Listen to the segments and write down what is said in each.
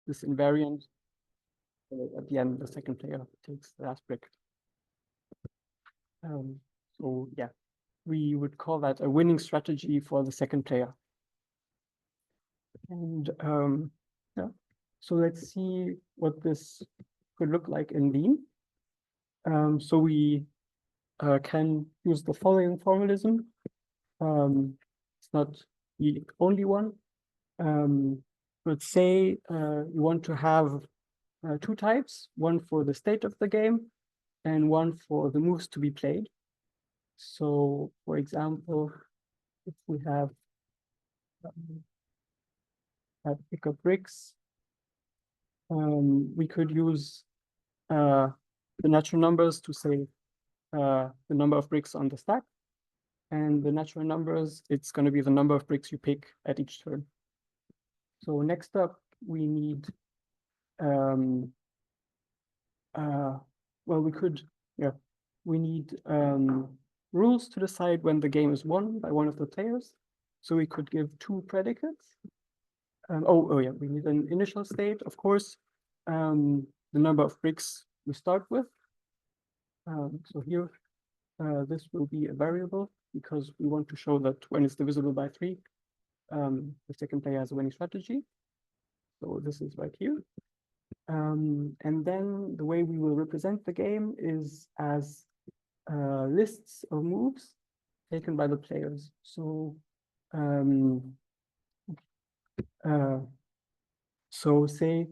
this invariant. At the end, the second player takes the last brick. So yeah, we would call that a winning strategy for the second player. And yeah, so let's see what this could look like in Lean. So we can use the following formalism. It's not the only one. But say you want to have two types, one for the state of the game and one for the moves to be played. So, for example, if we have pick up bricks, we could use the natural numbers to say the number of bricks on the stack, and the natural numbers, it's going to be the number of bricks you pick at each turn. So next up, we need well, we need rules to decide when the game is won by one of the players. So we could give two predicates. Oh yeah, we need an initial state, of course, the number of bricks we start with. So here, this will be a variable because we want to show that when it's divisible by 3, the second player has a winning strategy. So this is right here. And then the way we will represent the game is as lists of moves taken by the players. So say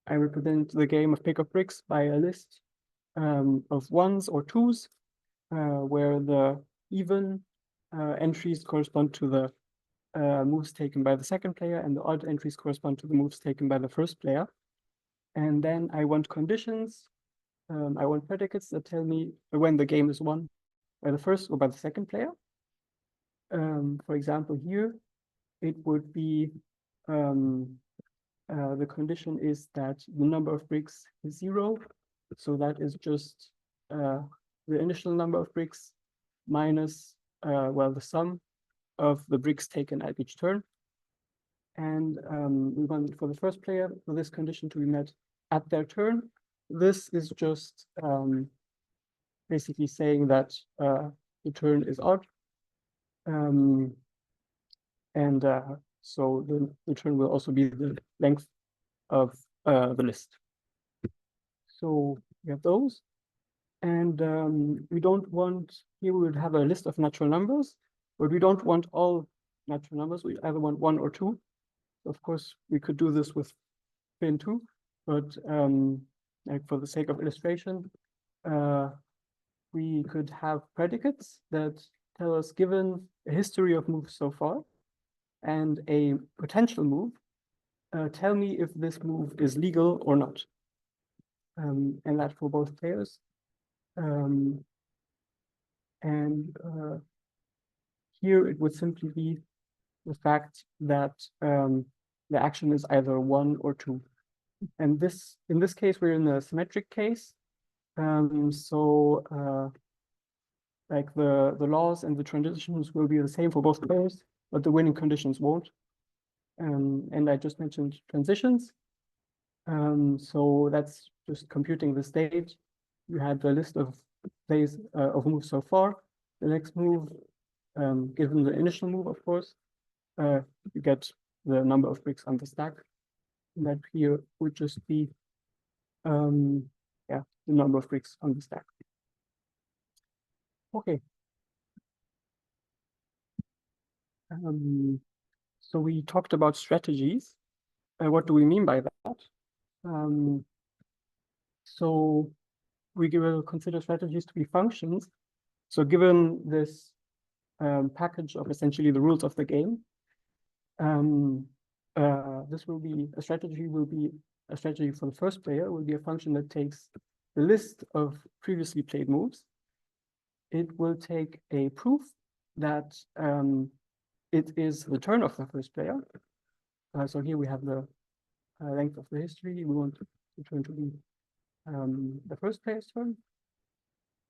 I represent the game of pick up bricks by a list of 1s or 2s, where the even entries correspond to the moves taken by the second player, and the odd entries correspond to the moves taken by the first player. And then I want conditions. I want predicates that tell me when the game is won by the first or by the second player. For example, here it would be the condition is that the number of bricks is 0. So that is just the initial number of bricks minus well, the sum of the bricks taken at each turn. And we want for the first player for this condition to be met at their turn. This is just basically saying that the turn is odd. So the turn will also be the length of the list. So we have those. And we don't want, here we would have a list of natural numbers, but we don't want all natural numbers. We either want 1 or 2. Of course, we could do this with pin 2, but like for the sake of illustration, we could have predicates that tell us, given a history of moves so far and a potential move, tell me if this move is legal or not. And that for both players. Here it would simply be the fact that the action is either 1 or 2. And in this case, we're in a symmetric case. Like the laws and the transitions will be the same for both players, but the winning conditions won't. And I just mentioned transitions. So that's just computing the state. You had the list of plays of moves so far. The next move, given the initial move, of course, you get the number of bricks on the stack. And that here would just be the number of bricks on the stack. Okay. So we talked about strategies. What do we mean by that? So we will consider strategies to be functions. So given this package of essentially the rules of the game, this will be a strategy for the first player will be a function that takes the list of previously played moves. It will take a proof that it is the turn of the first player. So here we have the length of the history. We want the turn to be the first player's turn.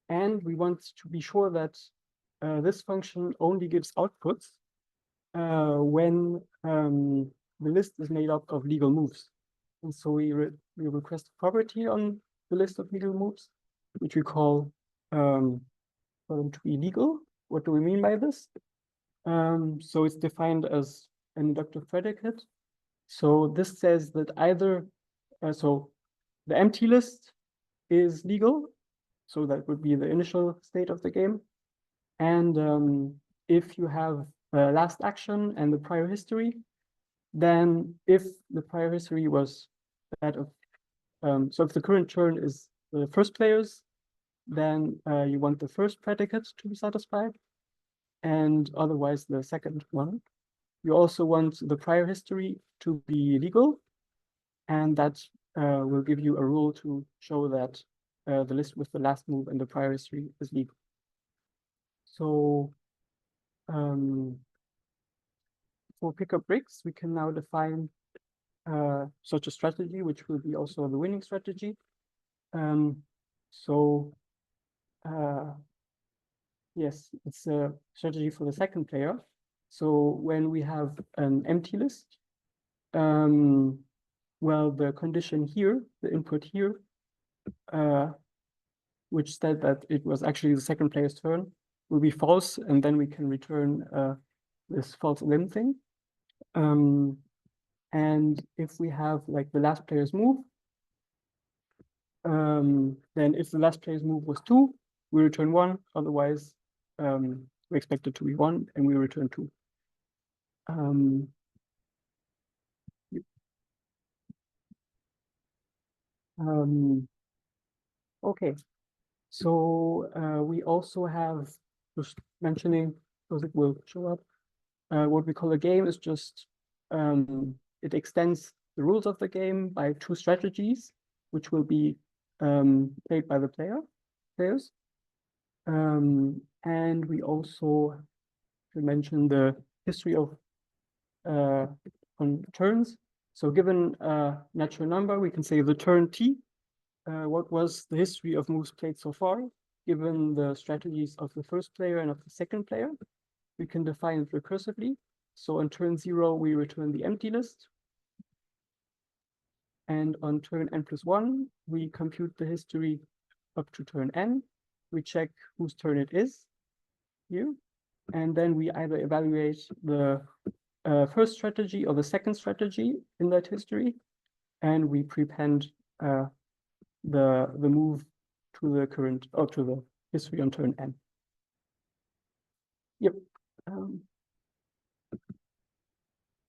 And we want to be sure that this function only gives outputs when the list is made up of legal moves. And so we request a property on the list of legal moves, which we call for them to be legal. What do we mean by this? So it's defined as an inductive predicate. So this says that either, so the empty list is legal. So that would be the initial state of the game. And if you have a last action and the prior history, then if the prior history was that of, so if the current turn is the first player's, then you want the first predicate to be satisfied, and otherwise the second one. You also want the prior history to be legal, and that will give you a rule to show that the list with the last move and the prior history is legal. So for pickup bricks, we can now define such a strategy, which will be also the winning strategy. Yes, it's a strategy for the second player. So when we have an empty list, well, the condition here, the input here, which said that it was actually the second player's turn, will be false, and then we can return this false limb thing. And if we have like the last player's move, then if the last player's move was 2, we return 1. Otherwise, we expect it to be 1, and we return 2. Okay, so we also have, just mentioning, because it will show up, what we call a game is just, it extends the rules of the game by 2 strategies, which will be played by the players. And we also should mention the history of on turns. So given a natural number, we can say the turn t. What was the history of moves played so far, given the strategies of the first player and of the second player? We can define it recursively. So on turn 0, we return the empty list. And on turn n+1, we compute the history up to turn n. We check whose turn it is here. And then we either evaluate the first strategy or the second strategy in that history. And we prepend the move to the current, or to the history on turn n. Yep.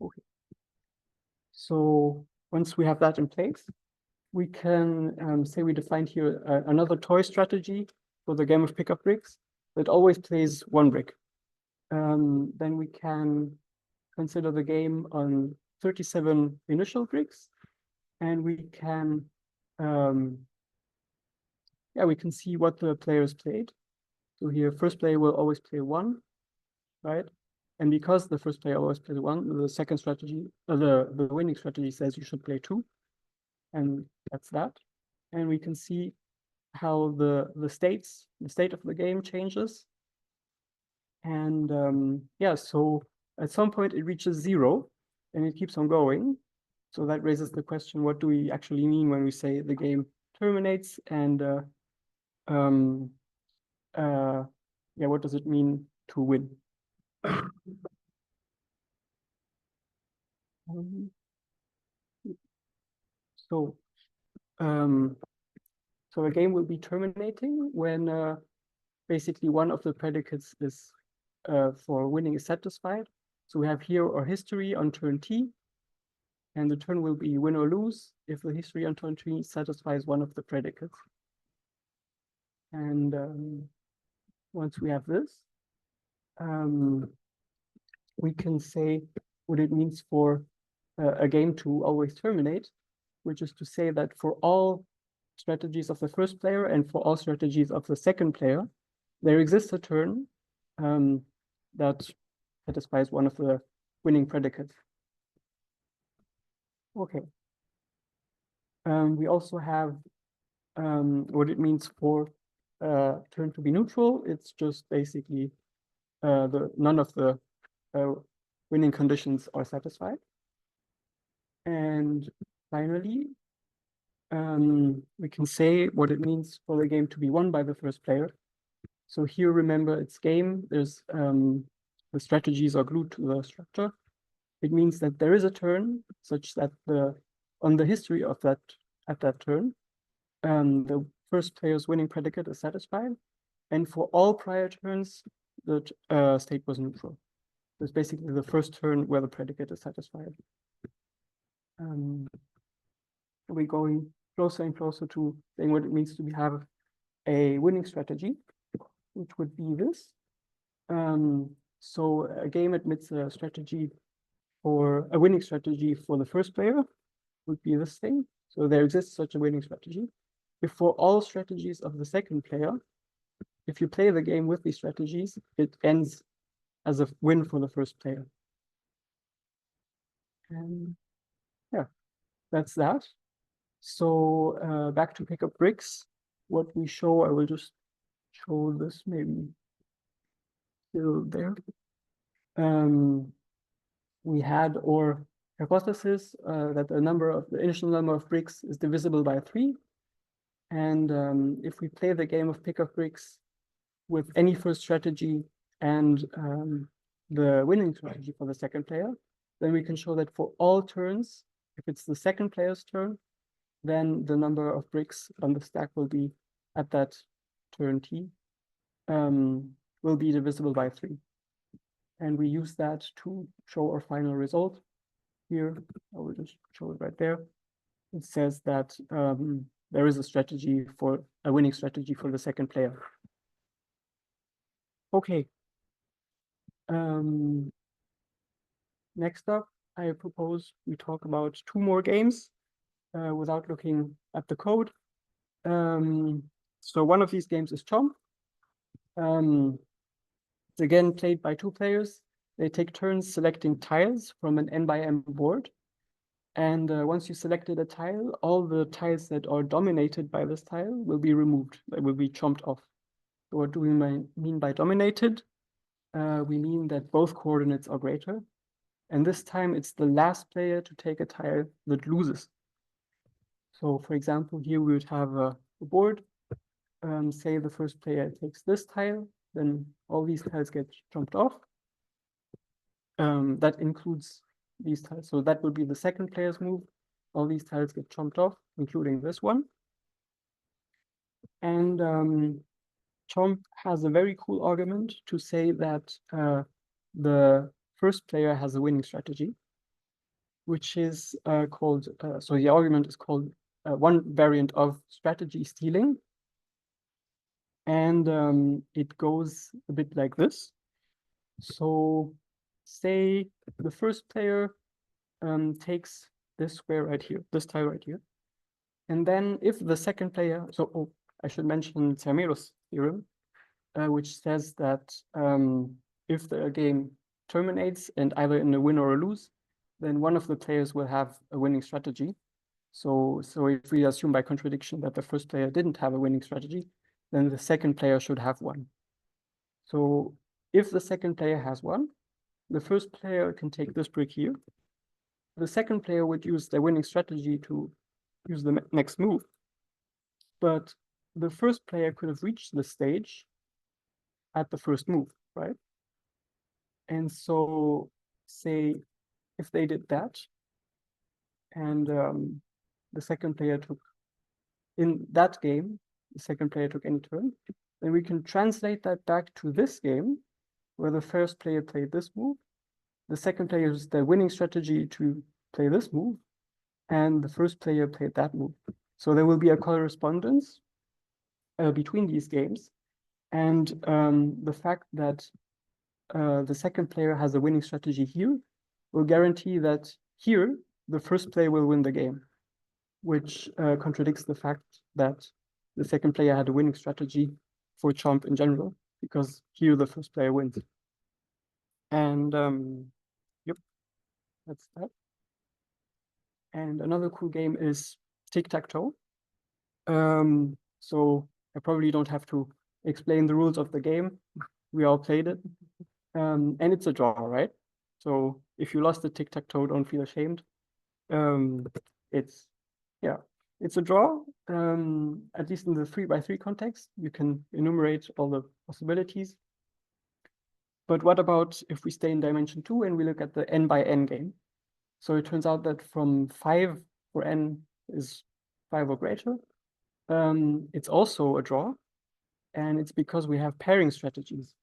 Okay. So once we have that in place, we can say we defined here another toy strategy for the game of pickup bricks that always plays 1 brick. Then we can consider the game on 37 initial bricks, and we can we can see what the players played. So here, first player will always play 1, right? And because the first player always plays 1, the second strategy, the winning strategy says you should play 2, and that's that. And we can see how the state of the game changes. And so at some point it reaches 0, and it keeps on going. So that raises the question: what do we actually mean when we say the game terminates? And what does it mean to win? So a game will be terminating when basically one of the predicates is for winning is satisfied. So we have here our history on turn t, and the turn will be win or lose if the history on turn t satisfies one of the predicates. And once we have this, we can say what it means for a game to always terminate, which is to say that for all strategies of the first player and for all strategies of the second player, there exists a turn that satisfies one of the winning predicates. Okay. We also have what it means for turn to be neutral. It's just basically none of the winning conditions are satisfied. And finally, we can say what it means for the game to be won by the first player. So here, remember, it's game. There's the strategies are glued to the structure. It means that there is a turn such that on the history of that at that turn, the first player's winning predicate is satisfied, and for all prior turns, the state was neutral. It's basically the first turn where the predicate is satisfied. We're going closer and closer to saying what it means to have a winning strategy, which would be this. So a game admits a strategy for a winning strategy for the first player would be this thing. So there exists such a winning strategy. If for all strategies of the second player, if you play the game with these strategies, it ends as a win for the first player. And yeah, that's that. So back to pick up bricks. What we show, I will just show this maybe still there. We had our hypothesis that the initial number of bricks is divisible by 3. And if we play the game of pick up bricks with any first strategy and the winning strategy for the second player, then we can show that for all turns, if it's the second player's turn, then the number of bricks on the stack will be at that turn t, will be divisible by 3. And we use that to show our final result. Here, I will just show it right there. It says that there is a winning strategy for the second player. Okay. Next up, I propose we talk about 2 more games without looking at the code. So one of these games is Chomp. It's again played by 2 players. They take turns selecting tiles from an n by m board. And once you selected a tile, all the tiles that are dominated by this tile will be removed. They will be chomped off. So what do we mean by dominated? We mean that both coordinates are greater. And this time it's the last player to take a tile that loses. So for example, here we would have a board. Say the first player takes this tile, then all these tiles get chomped off. That includes these tiles. So that would be the second player's move. All these tiles get chomped off, including this one. And Chomp has a very cool argument to say that the first player has a winning strategy, which is called, so the argument is called one variant of strategy stealing. And it goes a bit like this. So say the first player takes this square right here, this tile right here. And then if the second player, I should mention Cermero's theorem, which says that if the game terminates and either in a win or a lose, then one of the players will have a winning strategy. So if we assume by contradiction that the first player didn't have a winning strategy, then the second player should have one. So if the second player has one, the first player can take this brick here. The second player would use their winning strategy to use the next move. But the first player could have reached the stage at the first move, right? And so say if they did that, and the second player took, in that game, the second player took any turn, then we can translate that back to this game, where the first player played this move, the second player used their winning strategy to play this move, and the first player played that move. So there will be a correspondence between these games. And the fact that the second player has a winning strategy here will guarantee that here, the first player will win the game, which contradicts the fact that the second player had a winning strategy for Chomp in general, because here the first player wins. And yep, that's that. And another cool game is Tic-Tac-Toe. So I probably don't have to explain the rules of the game. We all played it. And it's a draw, right? So if you lost the tic-tac-toe, don't feel ashamed. it's it's a draw. At least in the 3x3 context, you can enumerate all the possibilities. But what about if we stay in dimension 2 and we look at the n by n game? So it turns out that from 5, where n is 5 or greater, it's also a draw. And it's because we have pairing strategies.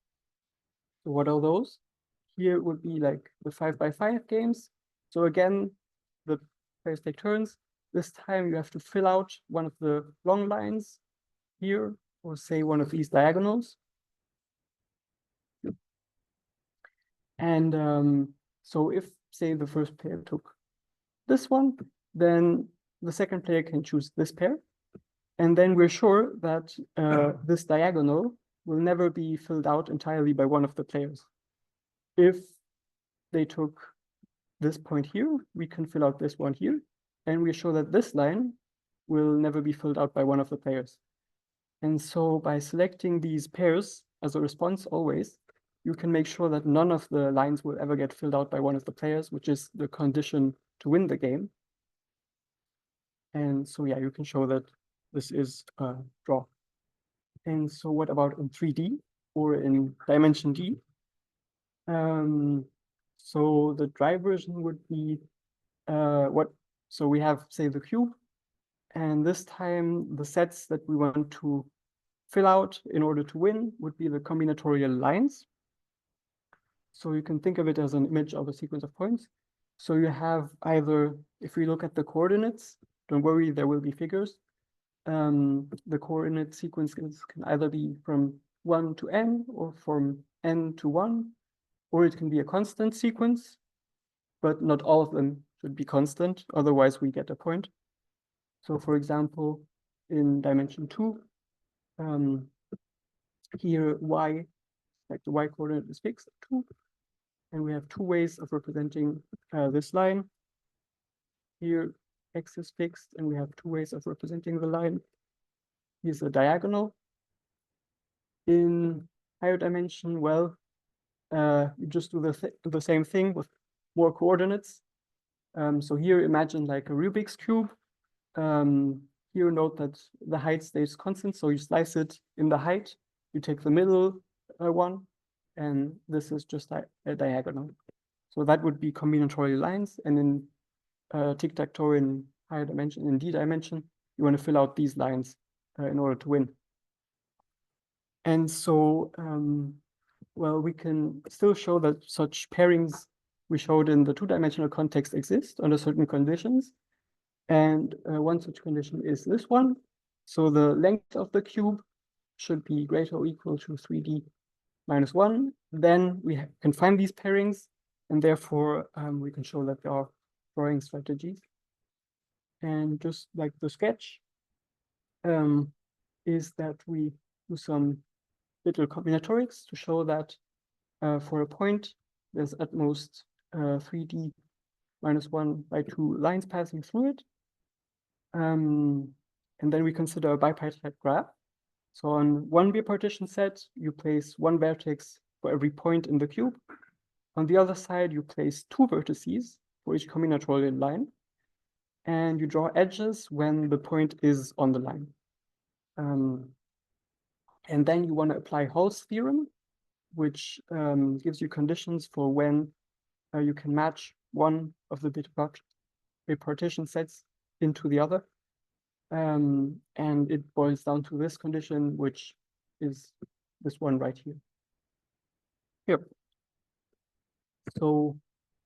So what are those? Here would be like the 5x5 games. So again, the players take turns. This time you have to fill out one of the long lines here, or say one of these diagonals. And so if, say, the first player took this one, then the second player can choose this pair. And then we're sure that this diagonal will never be filled out entirely by one of the players. If they took this point here, we can fill out this one here. And we're sure that this line will never be filled out by one of the players. And so by selecting these pairs as a response always, you can make sure that none of the lines will ever get filled out by one of the players, which is the condition to win the game. And so, yeah, you can show that this is a draw. And so what about in 3D or in dimension D? So the dry version would be so we have, say, the cube, and this time the sets that we want to fill out in order to win would be the combinatorial lines. So you can think of it as an image of a sequence of points. So you have either, if we look at the coordinates, don't worry, there will be figures. The coordinate sequences can either be from 1 to n or from n to 1, or it can be a constant sequence, but not all of them should be constant, otherwise we get a point. So for example, in dimension 2, here y, like the y coordinate is fixed at 2, and we have two ways of representing this line. Here x is fixed, and we have two ways of representing the line. Here's a diagonal. In higher dimension, well, you just do the same thing with more coordinates. So here, imagine like a Rubik's Cube. Here, note that the height stays constant, so you slice it in the height. You take the middle one, and this is just a diagonal. So that would be combinatorial lines. And in tic-tac-toe in higher dimension, in D dimension, you want to fill out these lines in order to win. And so, well, we can still show that such pairings we showed in the two-dimensional context exist under certain conditions. And one such condition is this one. So the length of the cube should be greater or equal to 3D minus 1. Then we can find these pairings, and therefore we can show that there are drawing strategies. And just like the sketch, is that we do some little combinatorics to show that for a point, there's at most 3D minus 1 by 2 lines passing through it. And then we consider a bipartite graph. So on one bipartition set, you place one vertex for every point in the cube. On the other side, you place two vertices for each combinatorial line. And you draw edges when the point is on the line. And then you want to apply Hall's theorem, which gives you conditions for when you can match one of the bipartition sets into the other. And it boils down to this condition, which is this one right here. Yep. So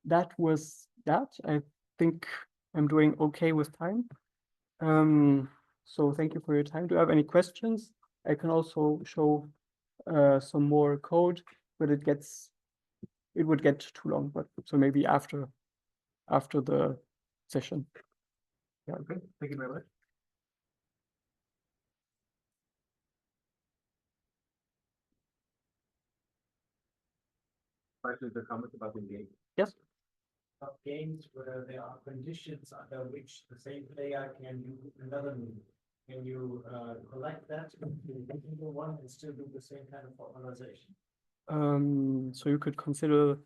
that was that. I think I'm doing okay with time. So thank you for your time. Do you have any questions? I can also show some more code, but it would get too long. But so maybe after the session. Yeah. Okay. Thank you very much. Questions or comments about the game? Yes. Of games where there are conditions under which the same player can do another move. Can you collect that into one and still do the same kind of formalization? So you could consider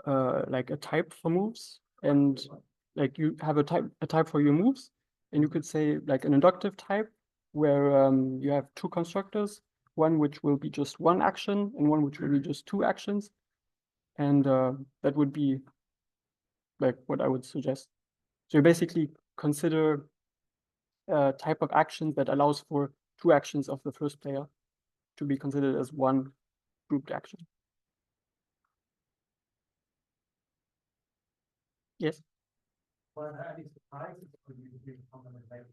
like a type for moves, and like you have a type for your moves, and you could say like an inductive type where you have two constructors, one which will be just one action and one which will be just two actions, and that would be like what I would suggest. So you basically consider a type of action that allows for two actions of the first player to be considered as one grouped action. Yes. Well, are any surprises for you to combination?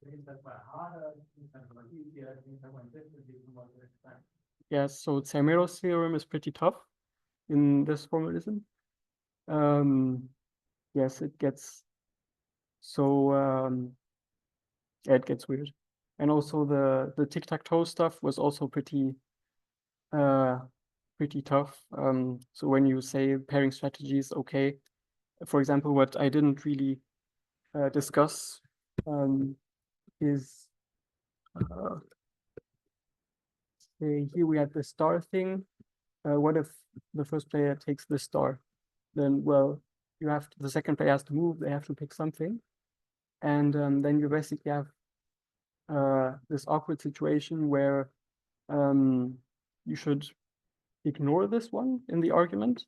Things that were harder, things that were easier, things that went differently from what you expect. Yes, so Zermero's theorem is pretty tough in this formalism. Yes, it gets so yeah, it gets weird. And also the tic-tac-toe stuff was also pretty tough. So when you say pairing strategies, okay. For example, what I didn't really discuss is here we had the star thing. What if the first player takes the star? Then, well, the second player has to move, they have to pick something. And then you basically have this awkward situation where you should ignore this one in the argument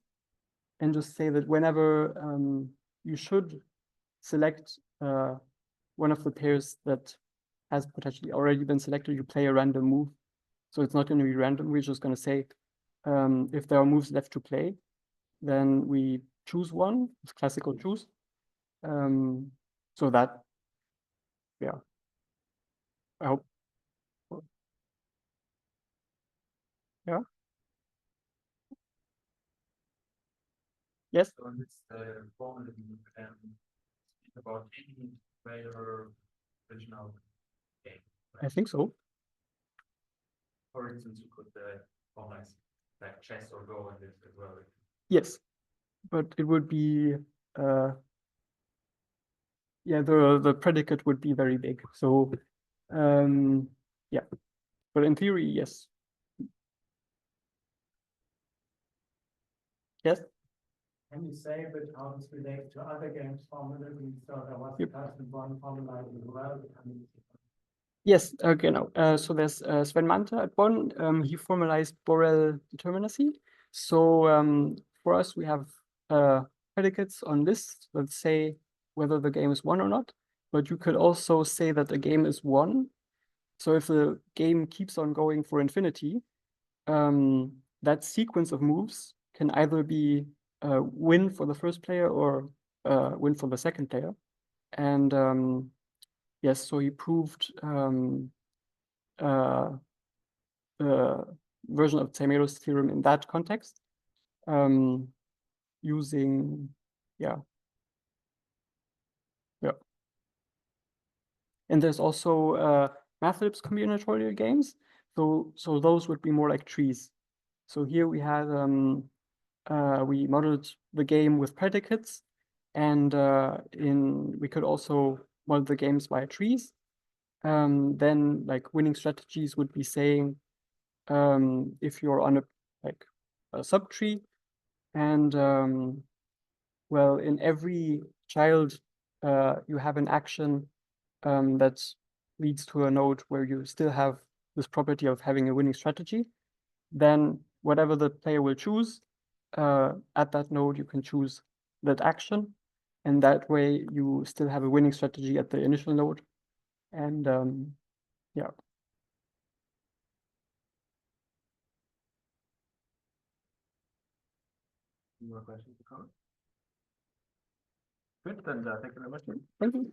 and just say that whenever you should select one of the pairs that has potentially already been selected, you play a random move. So it's not going to be random. We're just going to say if there are moves left to play, then we choose one, it's classical choose. So that, yeah, I hope. Yeah. Yes. So it's formally speak about any player original game. I think so. For instance, you could formalize like chess or go in this as well. Yes, but it would be yeah, the predicate would be very big. So yeah, but in theory, yes. Yes. Can you say a bit how this relates to other games formalism? So there was Yep. person one formalized as well. Yes, okay, no. So there's Sven Manta at Bonn. He formalized Borel determinacy. So for us, we have predicates on lists that say whether the game is won or not. But you could also say that the game is won. So if the game keeps on going for infinity, that sequence of moves can either be a win for the first player or win for the second player. And yes, so he proved the version of Zermero's theorem in that context, using, yeah. And there's also Mathlib's combinatorial games. So those would be more like trees. So here we had we modeled the game with predicates, and we could also model the games via trees. Then like winning strategies would be saying if you're on a subtree, and well, in every child you have an action that leads to a node where you still have this property of having a winning strategy. Then whatever the player will choose at that node, you can choose that action, and that way you still have a winning strategy at the initial node. And yeah. Any more questions or comments? Good, then thank you very much. Thank you.